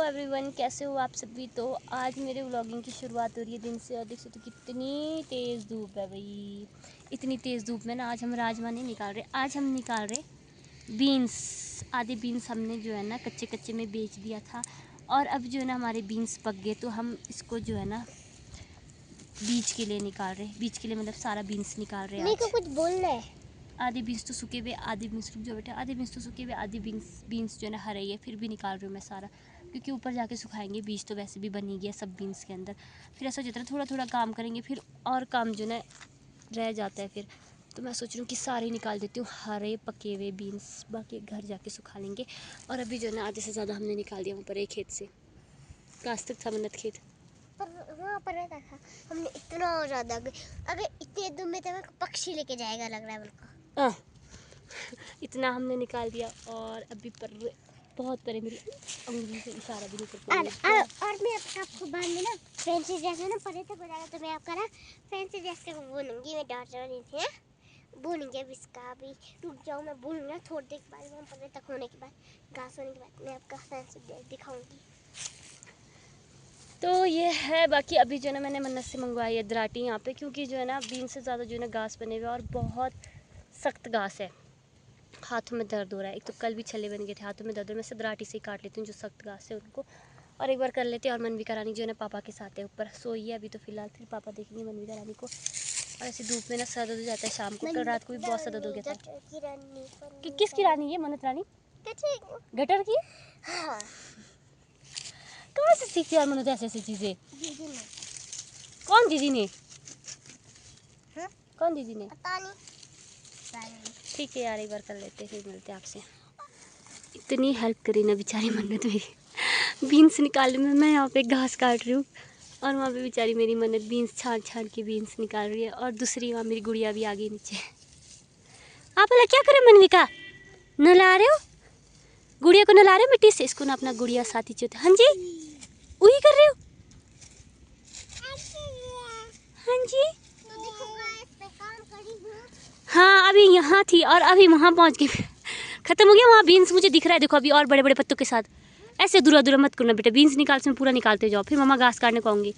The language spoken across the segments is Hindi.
एवरीवन, कैसे हो आप सभी। तो आज मेरे व्लॉगिंग की शुरुआत हो रही है दिन से और देख सकते हो कितनी तेज़ धूप है भाई। इतनी तेज़ धूप में ना आज हम राजमा नहीं निकाल रहे, आज हम निकाल रहे बीन्स। आधे बीन्स हमने जो है ना कच्चे कच्चे में बेच दिया था और अब जो है ना हमारे बीन्स पक गए तो हम इसको जो है ना बीज के लिए निकाल रहे। बीज के लिए मतलब सारा बीन्स निकाल रहे हैं। मेरे को कुछ बोलना है। आधे बीन्स तो सूखे हुए, आधे बीन्स रुक जाओ बेटा, आधे बीन्स तो सूखे हुए, आधे बीन्स जो है ना हरे है। फिर भी निकाल रही हूँ मैं सारा, क्योंकि ऊपर जाके सुखाएंगे। बीज तो वैसे भी बन ही गया सब बीन्स के अंदर। फिर ऐसा जितना थोड़ा थोड़ा काम करेंगे फिर और काम जो है रह जाता है फिर। तो मैं सोच रही हूँ कि सारे निकाल देती हूँ हरे पके हुए बीन्स, बाकी घर जाके सुखा लेंगे। और अभी जो है ना आधे से ज़्यादा हमने निकाल दिया वहाँ पर एक खेत से। काश तक था मन्नत खेत, पर वहाँ पर रहता था हमने इतना ज़्यादा। अगर इतने दूर में तो पक्षी लेके जाएगा लग रहा है बिल्कुल। इतना हमने निकाल दिया और अभी पर बहुत परे मेरी अंगुली से इशारा भी नहीं करती। और मैं आपको बाद में ना फैंसी ड्रेस में ना परे तक हो जाएगा तो मैं आपका ना फैंसी ड्रेस के बोलूँगी। मैं डर रही थी ना, बोलूँगी अब इसका भी। रुक जाओ, मैं बोलूँगा थोड़ी देर के बाद, परे तक होने के बाद, घास होने के बाद मैं आपका फैंसी ड्रेस दिखाऊँगी। तो ये है। बाकी अभी जो है ना मैंने मन्नत से मंगवाई है दराटी यहाँ पे, क्योंकि जो है ना बीन से ज़्यादा जो है ना घास बने हुए और बहुत सख्त घास है। हाथों में दर्द हो रहा है। एक तो कल भी छल्ले बन गए थे, हाथों में दर्द। मैं दराटी से ही काट लेती हूँ जो सख्त घास है उनको, और एक बार कर लेते हैं। और मनवी करानी जो है ना पापा के साथ है, ऊपर सोई है अभी तो फिलहाल। फिर पापा देखेंगे मनवी करानी को। और ऐसे धूप में ना सर्द हो जाता है शाम को। कल रात को भी बहुत सर्द हो गया था। किसकी रानी है? मन्नत रानी गटर की। हाँ। कहाँ से सीखती है मन्नत ऐसी ऐसी चीज़ें? दीदी ने। कौन दीदी ने? हाँ? कौन दीदी ने? पता नहीं। ठीक है यार, एक बार कर लेते हैं, फिर मिलते हैं आपसे। इतनी हेल्प करी ना बेचारी मन्नत मेरी बीन्स निकालने में। मैं यहाँ पे घास काट रही हूँ और वहाँ पे बेचारी मेरी मन्नत बीन्स छान छान के बीन्स निकाल रही है। और दूसरी वहाँ मेरी गुड़िया भी आ गई नीचे। आप बोला क्या करें मनविका? नला रहे हो गुड़िया को? नला रहे हो मिट्टी से? इसको ना अपना गुड़िया साथी चाहिए। हाँ जी, वही कर रहे हो? हाँ जी। हाँ अभी यहाँ थी और अभी वहाँ पहुँच गई। खत्म हो गया वहाँ बीन्स, मुझे दिख रहा है देखो अभी। और बड़े बड़े पत्तों के साथ ऐसे दूरा दूरा मत करना बेटा। बीन्स निकाल से पूरा निकालते जाओ, फिर मम्मा घास काटने को आऊँगी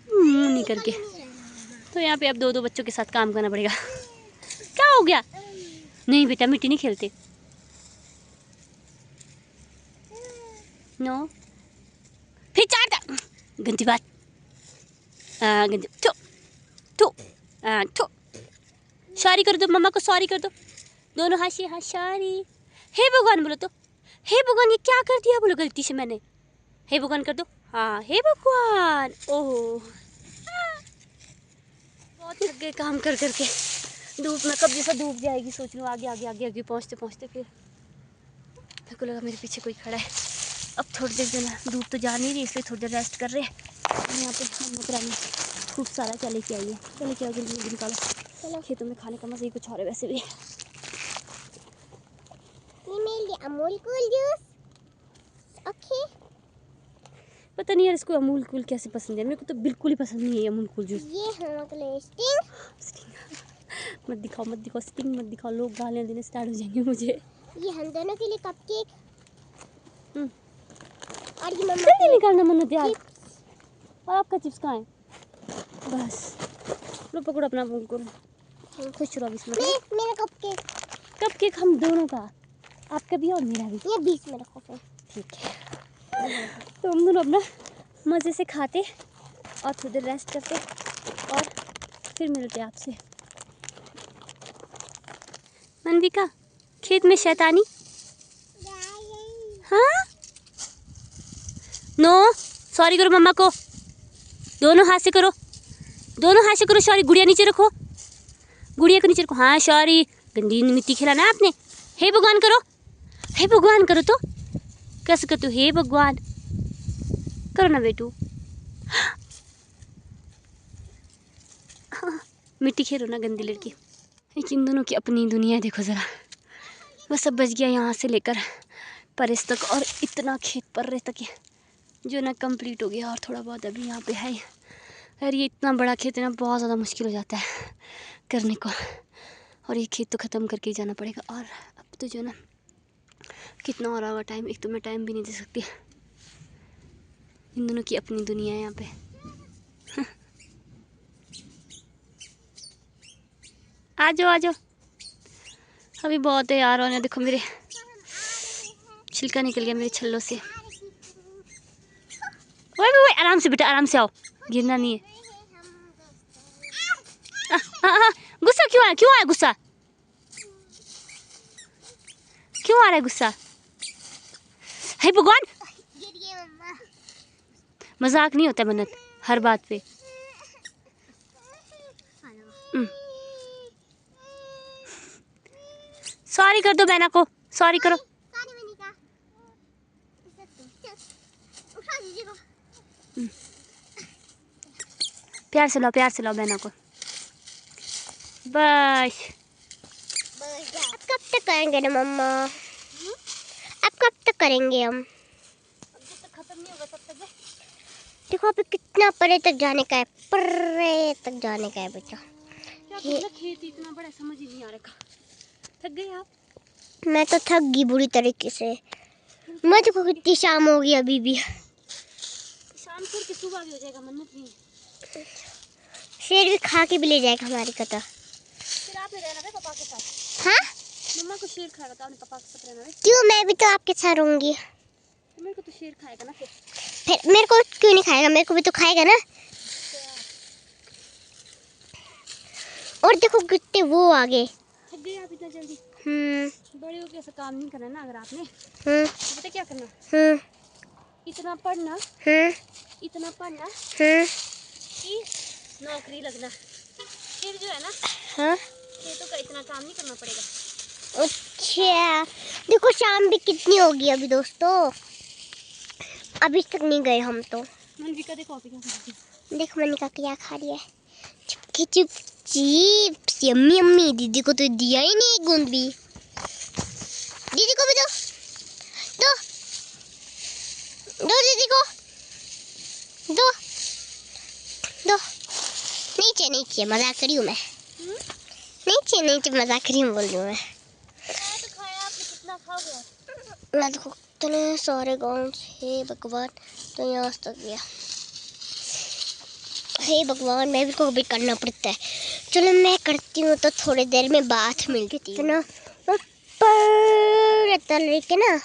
नहीं करके। तो यहाँ पे अब दो दो बच्चों के साथ काम करना पड़ेगा। क्या हो गया? नहीं बेटा मिट्टी नहीं खेलते। नो फिर चाटा गंदी बात। गंदी तो तो सॉरी कर दो मम्मा को, सॉरी कर दो। दोनों हाथ से, हाँ सॉरी। हे भगवान बोलो तो। हे भगवान ये क्या कर दिया बोलो गलती से मैंने। हे भगवान कर दो। हाँ हे भगवान। ओह बहुत थक गए काम कर करके। धूप में कब जैसा धूप जाएगी सोच लो। आगे आगे आगे आगे पहुँचते पहुँचते फिर मेरे को लगा मेरे पीछे कोई खड़ा है। अब थोड़ी देर जो ना धूप तो जा नहीं रही, इसलिए थोड़ी देर रेस्ट कर रहे हैं। यहाँ पे मम्मी रानी खूब सारा क्या लेके आई है। क्या लेके आओ जल्दी निकालो। चलो खेतों में खाने का मज़ा ही कुछ और है वैसे भी। ये मेरे लिए अमूल कूल जूस। ओके। पता नहीं यार इसको अमूल कूल कैसे पसंद है, मेरे को तो बिल्कुल ही पसंद नहीं है अमूल कूल जूस। ये हमारे स्टिंग। मत दिखाओ स्टिंग मत दिखाओ, लोग गालियाँ देने स्टार्ट हो जाएंगे मुझे। ये हम दोनों के लिए कपकेक। और ये मम्मा नहीं निकालना मन्नत यार। और आपका चिप्स कहाँ है? बस लो पकड़ो अपना अमूल कूल, खुश रहो इसमें। मेरा कपकेक हम दोनों का, आपका भी और मेरा भी। ये 20 में रखो फिर। ठीक है। तो हम दोनों अपना मज़े से खाते और थोड़ी देर रेस्ट करते और फिर मिलते हैं आपसे। मनविका खेत में शैतानी। हाँ नो सॉरी करो मम्मा को, दोनों हाथ से करो, दोनों हाथ से करो सॉरी। गुड़िया नीचे रखो, गुड़िया को नीचे रखो। हाँ सॉरी, गंदी मिट्टी खिलाना आपने। हे भगवान करो, हे भगवान करो तो कैसे करते हो? हे भगवान करो ना बेटू। हाँ, मिट्टी खेलो ना गंदी लड़की। इन दोनों की अपनी दुनिया है देखो ज़रा। वो सब बच गया यहाँ से लेकर परेस तक, और इतना खेत पर तक जो ना कंप्लीट हो गया। और थोड़ा बहुत अभी यहाँ पे है यार। ये इतना बड़ा खेत है ना, बहुत ज़्यादा मुश्किल हो जाता है करने को। और ये खेत तो ख़त्म करके ही जाना पड़ेगा। और अब तो जो ना कितना हो रहा होगा टाइम, एक तो मैं टाइम भी नहीं दे सकती। इन दोनों की अपनी दुनिया है यहाँ पे। आ जाओ आ जाओ, अभी बहुत है यार। और देखो मेरे छिलका निकल गया मेरे छल्लों से। ओए आराम से बेटा, आराम से आओ, गिरना नहीं है। गुस्सा क्यों आया, क्यों आया गुस्सा, क्यों आ रहा है गुस्सा? हे भगवान, मजाक नहीं होता मन्नत हर बात पे। सॉरी कर दो बहना को, सॉरी करो। प्यार से लाओ, प्यार से लाओ बहना को, बस। अब कब तक करेंगे ना मम्मा, अब कब तक करेंगे हम? जब तक खत्म नहीं होगा तब तक। देखो अभी कितना परे तक जाने का है, परे तक जाने का है बच्चा। क्या खेत इतना बड़ा, समझ ही नहीं आ रहा। थक गए आप? मैं तो थक गई बुरी तरीके से। मैं देखो कितनी शाम हो गई अभी भी। शाम को के सुबह भी हो जाएगा, मन्नत नहीं। शेर भी खा के भी ले जाएगा हमारी कथा। फिर आपने रहना है पापा के साथ। हाँ मम्मा को शेर खाएगा तो आपने पापा के साथ रहना है। क्यों, मैं भी तो आपके साथ रहूंगी। मेरे को तो शेर खाएगा ना फिर मेरे को क्यों नहीं खाएगा, मेरे को भी तो खाएगा ना। और देखो कितने वो आगे। थक गए आप इतना जल्दी? बड़े हो के ऐसा काम नहीं करना ना। अगर आपने तो पता क्या करना, इतना पढ़ना, इतना पढ़ना कि नौकरी लगना, फिर जो है ना खेतों का इतना काम नहीं करना पड़ेगा। अच्छा देखो शाम भी कितनी होगी अभी दोस्तों, अभी तक नहीं गए हम तो। मनविका देखो क्या कर रही है। देखो मनिका क्या खा रही है, चुपके चुप चिप्स। Yummy yummy. दीदी को तो दिया ही नहीं एक गूंद भी, दीदी को भी दो, दो दो दीदी को, दो दो। नीचे नीचे मजाक करी हूँ मैं, नीचे नीचे मजाक करी हूँ बोल रही हूँ मैं। तो खाया आपने, कितना खाओगे? मैं देखो इतने सारे गाँव से भगवान तो यहाँ तक गया। हे भगवान, मैं भी को भी करना पड़ता है। चलो मैं करती हूँ तो थोड़ी देर में बात मिलती है ना। ऊपर तल के ना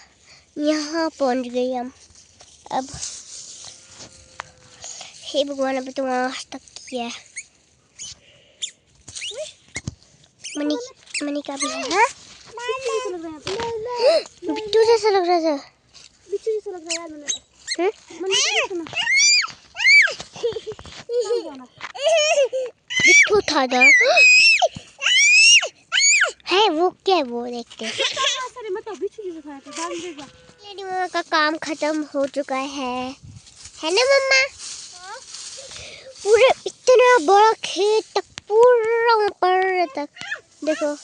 यहाँ पहुँच गई हम अब। हे भगवान, अभी तो वहाँ तक किया है। मनी का भी है। हाँ बिट्टू जैसा लग रहा था, बिच्छू जैसा लग रहा है यार। बिट्टू था ना है वो, क्या है वो, देखते हैं। लेडी मम्मा का काम खत्म हो चुका है ना मम्मा? पूरे इतना बड़ा खेत तक, पूरा ऊपर तक देखो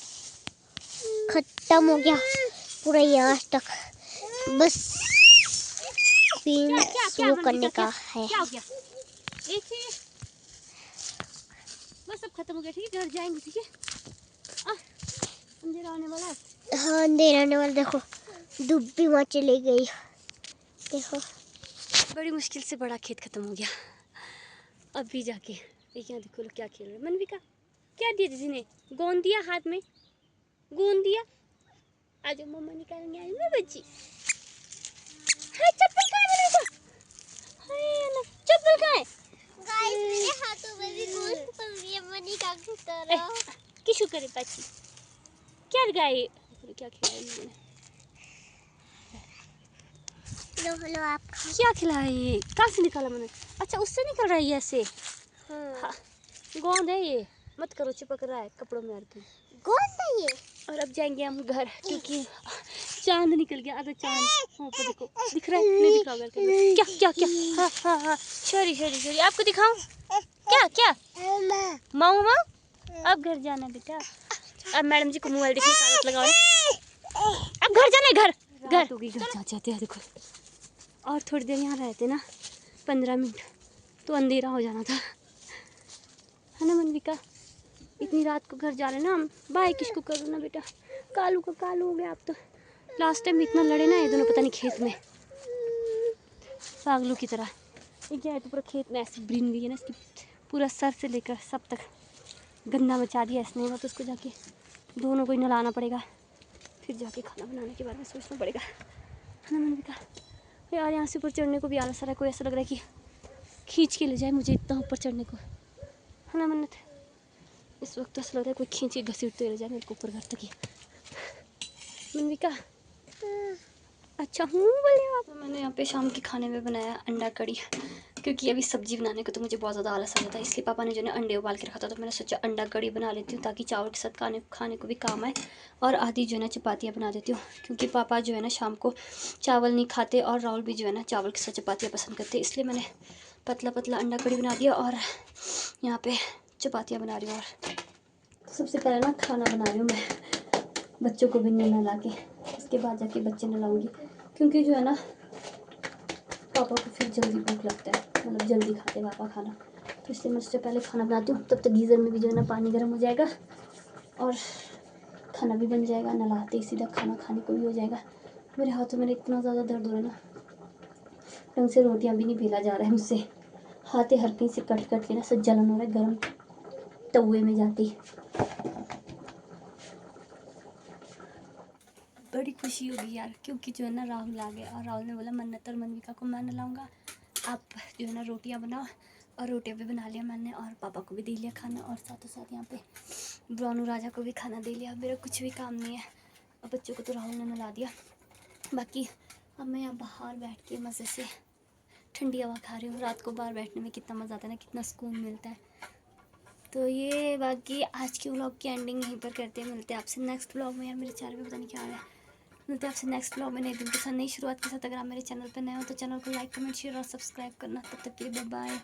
खत्म हो गया पूरा यहाँ तक। बस वो करने का है। क्या हो गया? बस सब खत्म हो गया, ठीक है, घर जाएंगे, ठीक है। अंधेरा आने वाला है। हाँ अंधेरा आने वाला। देखो धूप भी वहाँ चली गई, देखो। बड़ी मुश्किल से बड़ा खेत खत्म हो गया। अभी जाके एक यहाँ देखो लोग क्या खेल रहे हैं। मनविका क्या दिया दीदी ने? गोंद दिया हाथ में, गोंद दिया। आज मम्मा निकालेंगे, आज मैं बच्ची। हाय चप्पल कहाँ है मनविका? हाय अल्लाह, चप्पल कहाँ है? गाइस मेरे हाथों में भी गोंद पड़ रही है मनिका की तरह। किशु करे पाची क्या गाय, क्या खिलाया मैंने? लो आप क्या खिलाया ये? कहाँ से निकाला मैंने? अच्छा उससे निकल रहा है ये ऐसे। हाँ गोंद है ये, मत करो, चिपक रहा है कपड़ों में आके। गोंद है ये। और अब जाएंगे हम घर, क्योंकि चांद निकल गया, आधा चांद। हाँ ऊपर देखो, दिख रहा है? नहीं दिख रहा होगा क्या क्या क्या? हाँ हाँ हाँ, सॉरी सॉरी सॉरी, आपको दिखाऊं क्या क्या? मामा अब घर जाना बेटा। अब मैडम जी को मोबाइल देखने की आदत लगाओ। अब घर जाना है, घर घर होगी, घर जाते हैं। देखो और थोड़ी देर यहाँ रहते ना, 15 मिनट, तो अंधेरा हो जाना था, है ना मनविका? इतनी रात को घर जा रहे ना हम। बाय किसको करो ना बेटा, कालू का कालू हो गया आप तो। लास्ट टाइम इतना लड़े ना ये दोनों, पता नहीं खेत में पागलों की तरह। ये क्या है, तो पूरा खेत में ऐसी ब्रिन गई है ना इसकी, पूरा सर से लेकर सब तक गंदा मचा दिया इसने। वो तो उसको जाके दोनों को ही नहलाना पड़ेगा, फिर जाके खाना बनाने के बारे में सोचना पड़ेगा, है ना मनविका? यार यहाँ से ऊपर चढ़ने को भी आलस आ रहा है, कोई ऐसा लग रहा है कि खींच के ले जाए मुझे इतना ऊपर चढ़ने को, है ना मन्नत? इस वक्त तो ऐसा लग रहा है कोई खींच के घसीटते ले जाए मेरे को ऊपर घर तक ही। मनविका अच्छा हूँ बोले आप। तो मैंने यहाँ पे शाम के खाने में बनाया अंडा कड़ी, क्योंकि अभी सब्जी बनाने को तो मुझे बहुत ज़्यादा आलस आ जाता है, इसलिए पापा ने जो है अंडे उबाल के रखा था, तो मैंने सोचा अंडा कड़ी बना लेती हूँ ताकि चावल के साथ खाने को भी काम आए। और आधी जो है ना चपातियाँ बना देती हूँ, क्योंकि पापा जो है ना शाम को चावल नहीं खाते और राहुल भी जो है ना चावल के साथ चपातियाँ पसंद करते, इसलिए मैंने पतला पतला अंडा कड़ी बना दिया और यहाँ पर चपातियाँ बना रही हूँ। और सबसे पहले ना खाना बना रही हूँ मैं, बच्चों को भी नहीं नहला के, उसके बाद जाके बच्चे नहलाऊंगी, क्योंकि जो है ना पापा को फिर जल्दी भूख लगता है, मतलब जल्दी खाते हैं पापा खाना, तो इसलिए मैं उससे पहले खाना बनाती हूँ। तब तक गीज़र में भी जो है ना पानी गर्म हो जाएगा और खाना भी बन जाएगा, नहलाते ही सीधा खाना खाने को भी हो जाएगा। मेरे हाथों में इतना ज़्यादा दर्द हो रहा है ना, ढंग से रोटियाँ भी नहीं बेला जा रहा है मुझसे, हाथे हर कहीं से कट कट के ना सब जलन हो रहा है गर्म तवे में जाती। बड़ी खुशी होगी यार, क्योंकि जो है ना राहुल आ गया और राहुल ने बोला मन्नत और मनविका को मैं नहलाऊंगा, आप जो है ना रोटियां बनाओ। और रोटियां भी बना लिया मैंने और पापा को भी दे लिया खाना, और साथों साथ यहाँ पे ब्राउनू राजा को भी खाना दे लिया। मेरा कुछ भी काम नहीं है, और बच्चों को तो राहुल ने नहला दिया। बाकी अब मैं यहाँ बाहर बैठ के मज़े से ठंडी हवा खा रही हूँ। रात को बाहर बैठने में कितना मज़ा आता है ना, कितना सुकून मिलता है। तो ये बाकी आज की व्लॉग की एंडिंग यहीं पर करते हैं, मिलते हैं आपसे नेक्स्ट व्लॉग में। यार मेरे चैनल पे पता नहीं क्या हो रहा है, मिलते हैं आपसे नेक्स्ट व्लॉग में नए दिन के साथ, नई शुरुआत के साथ। अगर आप मेरे चैनल पर नए हो तो चैनल को लाइक कमेंट शेयर और सब्सक्राइब करना। तब तक के लिए बाय बाय।